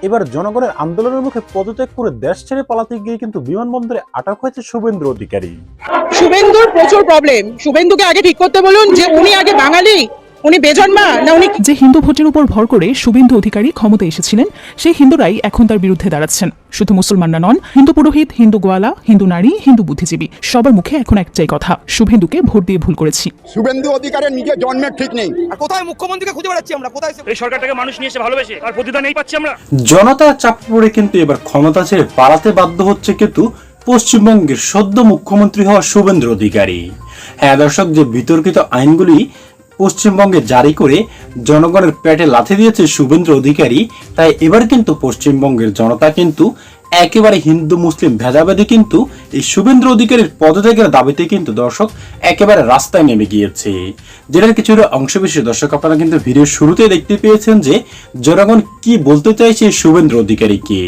এবার জনগণের আন্দোলনের মুখে পদত্যাগ করে দেশ ছেড়ে পালাতে গিয়ে কিন্তু বিমানবন্দরে আটক হয়েছে শুভেন্দু অধিকারী। শুভেন্দুর প্রচুর প্রবলেম। শুভেন্দুকে আগে ঠিক করতে বলুন যে উনি আগে বাঙালি, উনি বেজন্মা না উনি। যে হিন্দু ভোটের উপর ভর করে শুভেন্দু অধিকারী ক্ষমতায় এসেছিলেন, সেই হিন্দুরাই এখন তার বিরুদ্ধে দাঁড়াচ্ছেন। শুধু মুসলমানরা নন, হিন্দু পুরোহিত, হিন্দু গোয়ালা, হিন্দু নারী, হিন্দু বুদ্ধিজীবী সবার মুখে এখন একটাই কথা, শুভেন্দুকে ভোট দিয়ে ভুল করেছি। শুভেন্দু অধিকারের নিজের জন্মের ঠিক নেই। আর কোথায় মুখ্যমন্ত্রীকে খুঁজে বেড়াচ্ছি আমরা, কোথায় এই সরকারটাকে মানুষ নিয়ে এসে ভালোবেসে আর প্রতিদান এই পাচ্ছি আমরা। জনতা চাপ পড়ে কিন্তু এবার ক্ষমতা ছেড়ে পালাতে বাধ্য হচ্ছে কিন্তু পশ্চিমবঙ্গের সদ্য মুখ্যমন্ত্রী হওয়া শুভেন্দু অধিকারী। হ্যাঁ দর্শক, যে বিতর্কিত আইনগুলি পশ্চিমবঙ্গে জারি করে জনগণের পেটে লাথি দিয়েছে শুভেন্দু অধিকারী, তাই এবার কিন্তু পশ্চিমবঙ্গের জনতা কিন্তু একেবারে হিন্দু মুসলিম ভেদাভেদে কিন্তু এই শুভেন্দু অধিকারীর পদত্যাগের দাবিতে কিন্তু দর্শক একেবারে রাস্তায় নেমে গিয়েছে। যেটার কিছুটা অংশবিশেষ দর্শক আপনারা কিন্তু ভিডিওর শুরুতে দেখতে পেয়েছেন যে জনগণ কি বলতে চাইছে শুভেন্দু অধিকারীকে।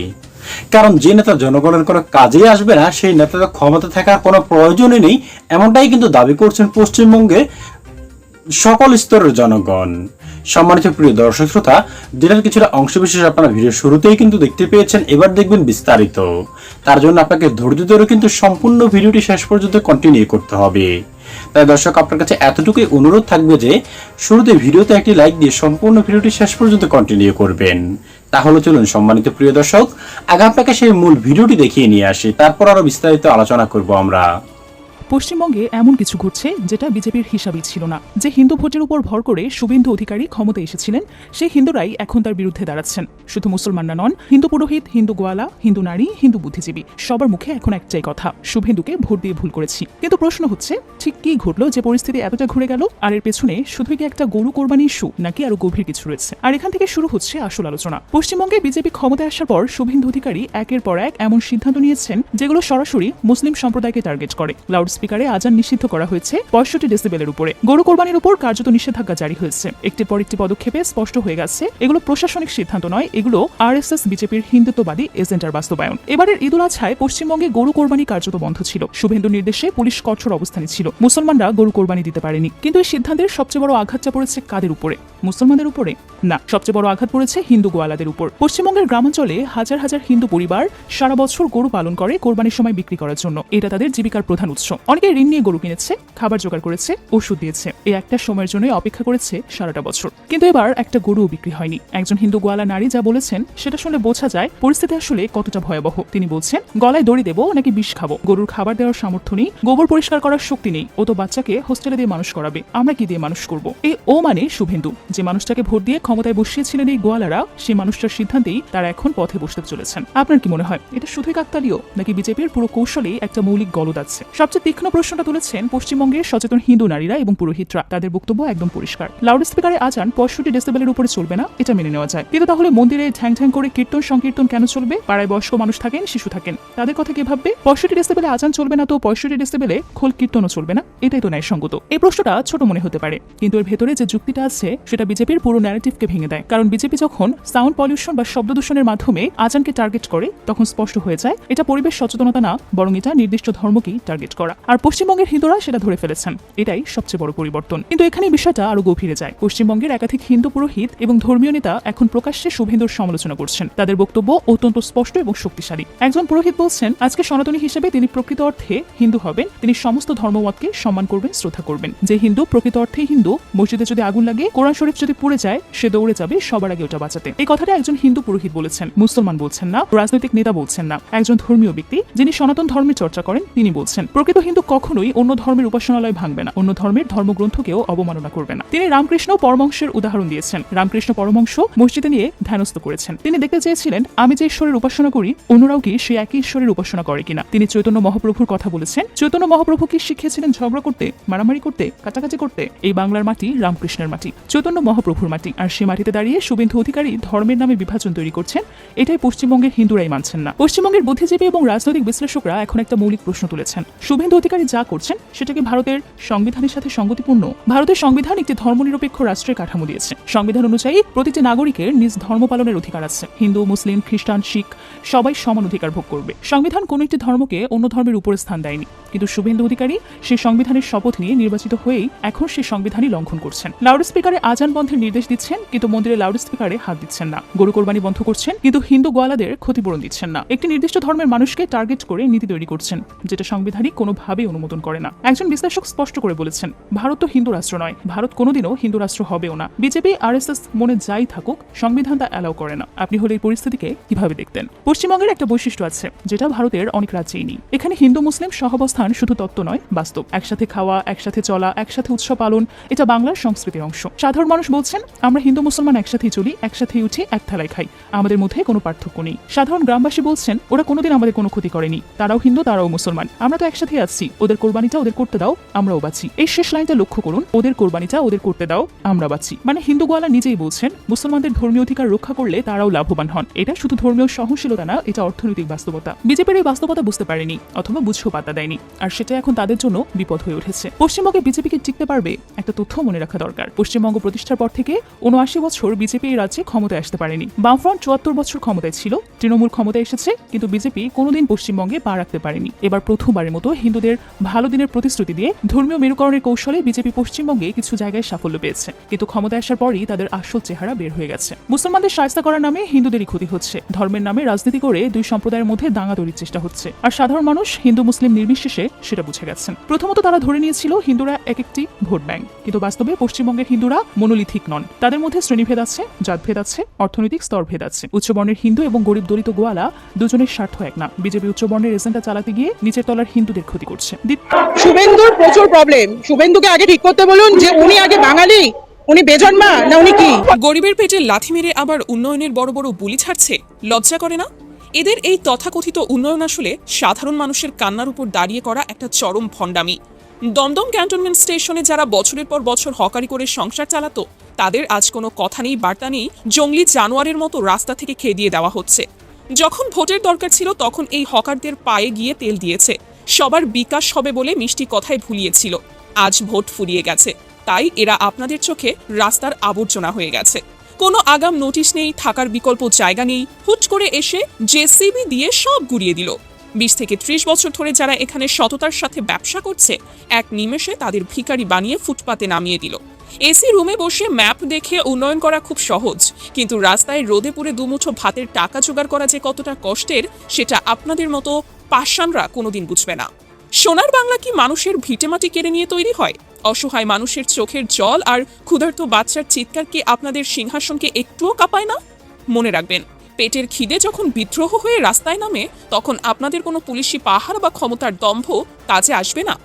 কারণ যে নেতা জনগণের কোনো কাজে আসবে না, সেই নেতা ক্ষমতা থাকার কোনো প্রয়োজনই নেই, এমনটাই কিন্তু দাবি করছেন পশ্চিমবঙ্গে সকল স্তরের জনগণ। সম্মানিত প্রিয় দর্শক শ্রোতা, যেটার কিছুটা অংশবিশেষ আপনারা ভিডিও শুরুতেই কিন্তু দেখতে পেয়েছেন, এবার দেখবেন বিস্তারিত। তার জন্য আপনাকে ধৈর্য ধরে কিন্তু সম্পূর্ণ ভিডিওটি শেষ পর্যন্ত কন্টিনিউ করতে হবে। তাই দর্শক আপনার কাছে এতটুকুই অনুরোধ থাকবে যে শুরুতে ভিডিওতে একটি লাইক দিয়ে সম্পূর্ণ ভিডিওটি শেষ পর্যন্ত কন্টিনিউ করবেন। তাহলে চলুন সম্মানিত প্রিয় দর্শক, আগে আপনাকে সেই মূল ভিডিওটি দেখিয়ে নিয়ে আসি, তারপর আরো বিস্তারিত আলোচনা করব আমরা। পশ্চিমবঙ্গে এমন কিছু ঘটছে যেটা বিজেপির হিসাবই ছিল না। যে হিন্দু ভোটের উপর ভর করে শুভেন্দু অধিকারী ক্ষমতায় এসেছিলেন, সেই হিন্দুরাই এখন তার বিরুদ্ধে দাঁড়াচ্ছেন। শুধু মুসলমানরা নন, হিন্দু পুরোহিত, হিন্দু গোয়ালা, হিন্দু নারী, হিন্দু বুদ্ধিজীবী সবার মুখে এখন একটাই কথা, শুভেন্দুকে ভোট দিয়ে ভুল করেছি। কিন্তু প্রশ্ন হচ্ছে, ঠিক কি ঘটলো যে পরিস্থিতি এতটা ঘুরে গেল? আর এর পেছনে শুধু কি একটা গরু কোরবানি ইস্যু, নাকি আরো গভীর কিছু রয়েছে? আর এখান থেকে শুরু হচ্ছে আসল আলোচনা। পশ্চিমবঙ্গে বিজেপি ক্ষমতায় আসার পর শুভেন্দু অধিকারী একের পর এক এমন সিদ্ধান্ত নিয়েছেন যেগুলো সরাসরি মুসলিম সম্প্রদায়কে টার্গেট করে। লাউড স্পিকারে আজান নিষিদ্ধ করা হয়েছে 65 ডেসিবেলের উপরে। গরু কোরবানির উপর কার্যত নিষেধাজ্ঞা জারি হয়েছে। একটির পর একটি পদক্ষেপে স্পষ্ট হয়ে গেছে এগুলো প্রশাসনিক সিদ্ধান্ত নয়, এগুলো আরএসএস বিজেপির হিন্দুত্ববাদী এজেন্ডার বাস্তবায়ন। এবারের ঈদুল আজহায় পশ্চিমবঙ্গে গরু কোরবানি কার্যত বন্ধ ছিল। শুভেন্দুর নির্দেশে পুলিশ কঠোর অবস্থানে ছিল। মুসলমানরা গরু কোরবানি দিতে পারেনি। কিন্তু এই সিদ্ধান্তের সবচেয়ে বড় আঘাতটা পড়েছে কাদের উপরে? মুসলমানদের উপরে না, সবচেয়ে বড় আঘাত পড়েছে হিন্দু গোয়ালাদের উপর। পশ্চিমবঙ্গের গ্রামাঞ্চলে হাজার হাজার হিন্দু পরিবার সারা বছর গরু পালন করে কোরবানির সময় বিক্রি করার জন্য। এটা তাদের জীবিকার প্রধান উৎস। অনেকে ঋণ নিয়ে গরু কিনেছে, খাবার জোগাড় করেছে, ওষুধ দিয়েছে, এই একটা সময়ের জন্য অপেক্ষা করেছে সারাটা বছর। কিন্তু এবার একটা গরুও বিক্রি হয়নি। একজন হিন্দু গোয়ালা নারী যা বলেছেন সেটা শুনে বোঝা যায় পরিস্থিতি আসলে কতটা ভয়াবহ। তিনি বলছেন, গলায় দড়ি দেবো নাকি বিষ খাবো? গরুর খাবার দেওয়ার সামর্থ্য নেই, গোবর পরিষ্কার করার শক্তি নেই, ও তো বাচ্চাকে হোস্টেলে দিয়ে মানুষ করাবে, আমরা কি দিয়ে মানুষ করবো? এই ও মানে শুভেন্দু, যে মানুষটাকে ভোট দিয়ে ক্ষমতায় বসিয়েছিলেন এই গোয়ালারা, সেই মানুষটার সিদ্ধান্তেই তারা এখন পথে বসতে চলেছেন। আপনার কি মনে হয় এটা শুধুই কাকতালীয়, নাকি বিজেপির পুরো কৌশলেই একটা মৌলিক গলদ আছে? সবচেয়ে তীক্ষ্ণ প্রশ্নটা তুলেছেন পশ্চিমবঙ্গের সচেতন হিন্দু নারীরা এবং পুরোহিতরা। তাদের বক্তব্য একদম পরিষ্কার। লাউড স্পিকারে আজান 65 ডেসিবেলের উপরে চলবে না, এটা মেনে নেওয়া যায়, কিন্তু তাহলে মন্দিরে ঠ্যাং ঠ্যাং করে কীর্তন সংকীর্তন কেন চলবে? পাড়ায় বয়স্ক মানুষ থাকেন, শিশু থাকেন, তাদের কথা কি ভাববে? 65 ডেসিবেলে আজান চলবে না তো 65 ডেসিবেলে খোল কীর্তনও চলবে না, এটাই তো ন্যায়সঙ্গত। এই প্রশ্নটা ছোট মনে হতে পারে, কিন্তু এর ভেতরে যে যুক্তিটা আছে সেটা বিজেপির পুরো ন্যারেটিভকে ভেঙে দেয়। কারণ বিজেপি যখন সাউন্ড পলিউশন বা শব্দ দূষণের মাধ্যমে আজানকে টার্গেট করে, তখন স্পষ্ট হয়ে যায় এটা পরিবেশ সচেতনতা না, বরং এটা নির্দিষ্ট ধর্মকেই টার্গেট করা। আর পশ্চিমবঙ্গের হিন্দুরা সেটা ধরে ফেলেছেন। এটাই সবচেয়ে বড় পরিবর্তন। কিন্তু এখানে বিষয়টা আরো গভীরে যায়। পশ্চিমবঙ্গের একাধিক হিন্দু পুরোহিত এবং ধর্মীয় নেতা এখন প্রকাশ্যে শুভেন্দুর সমালোচনা করছেন। তাদের বক্তব্য অত্যন্ত স্পষ্ট এবং শক্তিশালী। একজন পুরোহিত বলছেন, আজকে সনাতনী হিসেবে তিনি প্রকৃত অর্থে হিন্দু হবেন, তিনি সমস্ত ধর্মমতকে সম্মান করবেন, শ্রদ্ধা করবেন। যে হিন্দু প্রকৃত অর্থে হিন্দু, মসজিদে যদি আগুন লাগে, কোরআন শরীফ যদি পুড়ে যায়, সে দৌড়ে যাবে সবার আগে ওটা বাঁচাতে। এই কথাটা একজন হিন্দু পুরোহিত বলেছেন, মুসলমান বলছেন না, রাজনৈতিক নেতা বলছেন না। একজন ধর্মীয় ব্যক্তি যিনি সনাতন ধর্মের চর্চা করেন তিনি বলছেন, প্রকৃত হিন্দু কখনোই অন্য ধর্মের উপাসনালয় ভাঙবে না, অন্য ধর্মের ধর্মগ্রন্থকেও অবমাননা করবে না। তিনি রামকৃষ্ণ পরমহংসের উদাহরণ দিয়েছেন। রামকৃষ্ণ পরমহংস মসজিদে নিয়ে ধ্যানস্থ করেছেন। তিনি দেখতে চেয়েছিলেন আমি যে ঈশ্বরের উপাসনা করি অন্যরাও কি সেই একই ঈশ্বরের উপাসনা করে কিনা। তিনি চৈতন্য মহাপ্রভুর কথা বলেছেন। চৈতন্য মহাপ্রভু কি শিখিয়েছিলেন ঝগড়া করতে, মারামারি করতে, কাটাকাটি করতে? এই বাংলার মাটি রামকৃষ্ণের মাটি, চৈতন্য মহাপ্রভুর মাটি। আর সে মাটিতে দাঁড়িয়ে শুভেন্দু অধিকারী ধর্মের নামে বিভাজন তৈরি করছেন। এটাই পশ্চিমবঙ্গের হিন্দুরাই মানছেন না। পশ্চিমবঙ্গের বুদ্ধিজীবী এবং রাজনৈতিক বিশ্লেষকরা এখন একটা মৌলিক প্রশ্ন তুলেছেন, শুভেন্দু অধিকারী যা করছেন সেটা কি ভারতের সংবিধানের সাথে সঙ্গতিপূর্ণ? ভারতের সংবিধান একটি ধর্মনিরপেক্ষ রাষ্ট্রের কাঠামো দিয়েছে। সংবিধান অনুযায়ী প্রতিটি নাগরিকের নিজ ধর্ম পালনের অধিকার আছে। হিন্দু, মুসলিম, খ্রিস্টান, শিখ সবাই সমান অধিকার ভোগ করবে। সংবিধান কোনো একটি ধর্মকে অন্য ধর্মের উপরে স্থান দেয়নি। কিন্তু শুভেন্দু অধিকারী সেই সংবিধানের শপথ নিয়ে নির্বাচিত হয়েই এখন সেই সংবিধানই লঙ্ঘন করছেন। লাউড স্পিকারে আজান বন্ধের নির্দেশ দিচ্ছেন, কিন্তু মন্দিরে লাউড স্পিকারে হাত দিচ্ছেন না। গরু কোরবানি বন্ধ করছেন, কিন্তু হিন্দু গোয়ালাদের ক্ষতিপূরণ দিচ্ছেন না। একটি নির্দিষ্ট ধর্মের মানুষকে টার্গেট করে নীতি তৈরি করছেন, যেটা সাংবিধানিক কোনোভাবেই অনুমোদন করে না। একজন বিশ্লেষক স্পষ্ট করে বলেছেন, ভারত তো হিন্দু রাষ্ট্র নয়, ভারত কোনোদিনও হিন্দু রাষ্ট্র হবেও না। বিজেপি, আরএসএস মনে যাই থাকুক, সংবিধান তা অ্যালাউ করে না। আপনি হলে এই পরিস্থিতিকে কিভাবে দেখতেন? পশ্চিমবঙ্গের একটা বৈশিষ্ট্য আছে, যেটা ভারতের অনেক রাজ্যেই নেই। এখানে হিন্দু মুসলিম সহাবস্থান শুধু তত্ত্ব নয়, বাস্তব। একসাথে খাওয়া, একসাথে চলা, একসাথে উৎসব পালন, এটা বাংলার সংস্কৃতির অংশ। সাধারণ মানুষ বলছেন, আমরা হিন্দু মুসলমান একসাথেই চলি, একসাথেই উঠি, এক থালায় খাই, আমাদের মধ্যে কোনো পার্থক্য নেই। সাধারণ গ্রামবাসী বলছেন, ওরা কোনোদিন আমাদের কোনো ক্ষতি করেনি, তারাও হিন্দু, তারাও মুসলমান, আমরা তো একসাথেই আসছি, ওদের কোরবানিটা ওদের করতে দাও, আমরাও বাঁচি। এই শেষ লাইনটা লক্ষ্য করুন, ওদের কোরবানিটা ওদের করতে দাও, আমরা বাঁচি। মানে হিন্দু গোয়ালা নিজেই বলছেন, মুসলমানদের ধর্মীয় অধিকার রক্ষা করলে তারাও লাভবান হন। এটা শুধু ধর্মীয় সহনশীলতা না, এটা অর্থনৈতিক বাস্তবতা। বিজেপির এই বাস্তবতা বুঝতে পারেনি, অথবা বুঝেও পাত্তা দেয়নি, আর সেটা এখন তাদের জন্য বিপদ হয়ে উঠেছে। পশ্চিমবঙ্গে বিজেপিকে টিকতে পারবে? একটা তথ্য মনে রাখা দরকার। পশ্চিমবঙ্গ প্রতিষ্ঠার পর থেকে ৭৯ বছর বিজেপি এই রাজ্যে ক্ষমতায় আসতে পারেনি। বামফ্রন্ট ৭৪ বছর ক্ষমতায় ছিল, তৃণমূল ক্ষমতায় এসেছে, কিন্তু বিজেপি কোনোদিন পশ্চিমবঙ্গে পা রাখতে পারেনি। এবার প্রথমবারের মতো হিন্দুদের ভালো দিনের প্রতিশ্রুতি দিয়ে ধর্মীয় মেরুকরণের কৌশলে বিজেপি পশ্চিমবঙ্গে কিছু জায়গায় সাফল্য পেয়েছে, কিন্তু ক্ষমতায় আসার পরই তাদের আসল চেহারা বের হয়ে গেছে। মুসলমানদের শায়েস্তা করার নামে হিন্দুদেরই ক্ষতি হচ্ছে, ধর্মের নামে রাজনীতি করে দুই সম্প্রদায়ের মধ্যে দাঙ্গা তৈরির চেষ্টা হচ্ছে। আর সাধারণ মানুষ হিন্দু মুসলিম নির্বিশেষে সেটা বুঝে গেছেন। প্রথমত তারা ধরে নিয়েছিল হিন্দুরা এক একটি ভোট ব্যাংক, কিন্তু বাস্তবে পশ্চিমবঙ্গের হিন্দুরা মনোলিথিক নন। তাদের মধ্যে শ্রেণীভেদ আছে, জাতভেদ আছে, অর্থনৈতিক স্তরভেদ আছে। উচ্চবর্ণের হিন্দু এবং গরিব দলিত গোয়ালা দুজনের স্বার্থ এক না। বিজেপি উচ্চবর্ণের এজেন্ডা চালাতে গিয়ে নিচের তলার হিন্দুদের ক্ষতি করছে। শুভেন্দুর প্রচুর প্রবলেম। শুভেন্দুকে আগে ঠিক করতে বলুন যে উনি আগে বাঙালি, উনি বেজন্মা, না উনি কি? গরিবের পেটে লাথি মেরে আবার উন্নয়নের বড় বড় বুলি ছাড়ছে, লজ্জা করে না? এদের এই তথাকথিত উন্নয়ন আসলে সাধারণ মানুষের কান্নার উপর দাঁড়িয়ে করা একটা চরম ভণ্ডামি। দমদম ক্যান্টনমেন্ট স্টেশনে যারা বছরের পর বছর হকারি করে সংসার চালাতো, তাদের আজ কোনো কথা নেই, বার্তা নেই, জঙ্গলি জানোয়ারের মতো রাস্তা থেকে খেয়ে দিয়ে দেওয়া হচ্ছে। যখন ভোটের দরকার ছিল তখন এই হকারদের পায়ে গিয়ে তেল দিয়েছে, সবার বিকাশ হবে বলে মিষ্টি কথায় ভুলিয়েছিল। আজ ভোট ফুরিয়ে গেছে, তাই এরা আপনাদের চোখে রাস্তার আবর্জনা হয়ে গেছে। কোনো আগাম নোটিশ নেই, থাকার বিকল্প জায়গা নেই, হুট করে এসে জেসিবি দিয়ে সব গুড়িয়ে দিল। 20 থেকে 30 বছর ধরে যারা এখানে সততার সাথে ব্যবসা করছে, এক নিমেষে তাদের ভিখারি বানিয়ে ফুটপাতে নামিয়ে দিল। এসি রুমে বসে ম্যাপ দেখে উন্নয়ন করা খুব সহজ, কিন্তু রাস্তায় রোদে পুড়ে দুমুঠো ভাতের টাকা জোগাড় করা যে কতটা কষ্টের, সেটা আপনাদের মতো পাষাণরা কোনোদিন বুঝবে না। সোনার বাংলা কি মানুষের ভিটেমাটি কেড়ে নিয়ে তৈরি হয়? অসহায় মানুষের চোখের জল আর ক্ষুধার্ত বাচ্চার চিৎকার কি আপনাদের সিংহাসনকে একটুও কাঁপায় না? মনে রাখবেন, পেটের খিদে যখন বিদ্রোহ হয়ে রাস্তায় নামে, তখন আপনাদের কোনো পুলিশি পাহাড় বা ক্ষমতার দম্ভ কাজে আসবে না।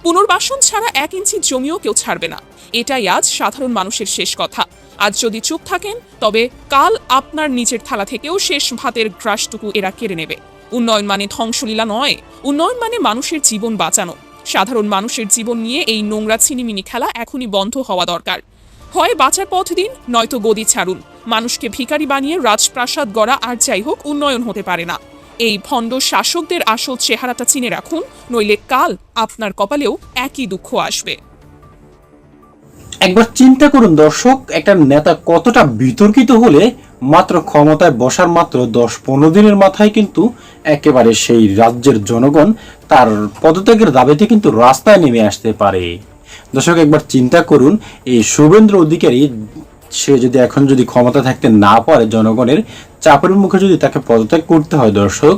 পুনর্বাসন ছাড়া 1 ইঞ্চি জমিও কেউ ছাড়বে না। এটাই আজ সাধারণ মানুষের শেষ কথা। আজ যদি চুপ থাকেন, তবে কাল আপনার নিচের থালা থেকেও শেষ ভাতের গ্রাসটুকু এরা কেড়ে নেবে। উন্নয়ন মানে ধ্বংসলীলা নয়, উন্নয়ন মানে মানুষের জীবন বাঁচানো। সাধারণ মানুষের জীবন নিয়ে এই নোংরা ছিনিমিনি খেলা এখনই বন্ধ হওয়া দরকার। হয় বাঁচার পথ দিন, নয়তো গদি ছাড়ুন। মানুষকে ভিখারি বানিয়ে রাজপ্রাসাদ গড়া আর যাই হোক উন্নয়ন হতে পারে না। এই ভণ্ড শাসকদের আসল চেহারাটা চিনে রাখুন, নইলে কাল আপনার কপালেও একই দুঃখ আসবে। একবার চিন্তা করুন দর্শক, একটা নেতা কতটা বিতর্কিত হলে মাত্র ক্ষমতায় বসার মাত্র 10-15 দিনের মাথায় কিন্তু একেবারে সেই রাজ্যের জনগণ তার পদত্যাগের দাবিতে কিন্তু রাস্তায় নেমে আসতে পারে। দর্শক একবার চিন্তা করুন, এই শুভেন্দু অধিকারী সে যদি এখন যদি ক্ষমতা থাকতে না পারে, জনগণের চাপের মুখে যদি তাকে পদত্যাগ করতে হয়, দর্শক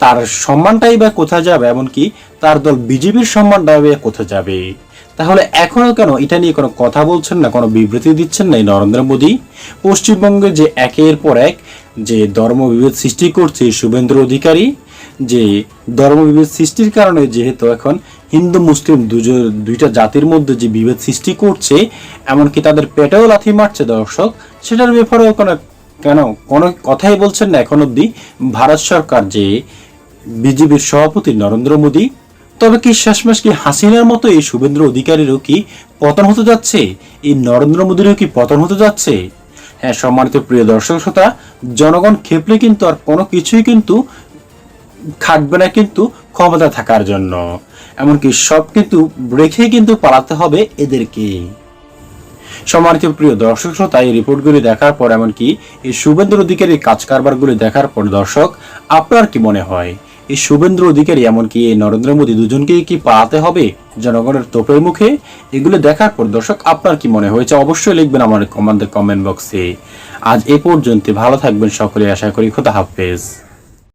তার সম্মানটাই বা কোথায় যাবে, এমনকি তার দল বিজেপির সম্মানটাই বা কোথায় যাবে? তাহলে এখনো কেন এটা নিয়ে কোনো কথা বলছেন না, কোনো বিবৃতি দিচ্ছেন না এই নরেন্দ্র মোদী? পশ্চিমবঙ্গে যে একের পর এক যে ধর্মবিভেদ সৃষ্টি করছে শুভেন্দু অধিকারী, যে ধর্মবিভেদ সৃষ্টির কারণে যেহেতু এখন হিন্দু মুসলিম দুইটা জাতির মধ্যে যে বিভেদ সৃষ্টি করছে, এমনকি তাদের পেটেও লাথি মারছে দর্শক, সেটার ব্যাপারেও কোনো কথাই বলছেন না এখন অব্দি ভারত সরকার, যে বিজেপির সভাপতি নরেন্দ্র মোদী। তবে কি শেষমেশ কি হাসিনার মতো এই শুভেন্দু অধিকারীরও কি পতন হতে যাচ্ছে? এই নরেন্দ্র মোদীরও কি পতন হতে যাচ্ছে? হ্যাঁ সম্মানিত প্রিয় দর্শক শ্রোতা, জনগণ খেপলে কিন্তু আর কোনো কিছুই কিন্তু খাটবে না, কিন্তু ক্ষমতা থাকার জন্য। এমনকি সব কিন্তু রেখে কিন্তু পালাতে হবে এদেরকে। সম্মানিত প্রিয় দর্শক শ্রোতা, এই রিপোর্টগুলি দেখার পর এমনকি এই শুভেন্দু অধিকারীর কাজ কারবারগুলি দেখার পর দর্শক আপনার কি মনে হয়, এই শুভেন্দু অধিকারী এমনকি এই নরেন্দ্র মোদী দুজনকেই কি পালাতে হবে জনগণের তোপের মুখে? এগুলো দেখার পর দর্শক আপনার কি মনে হয়েছে অবশ্যই লিখবেন আমাদের কমেন্ট বক্সে। আজ এ পর্যন্ত, ভালো থাকবেন সকলে, আশা করি। খোদা হাফেজ।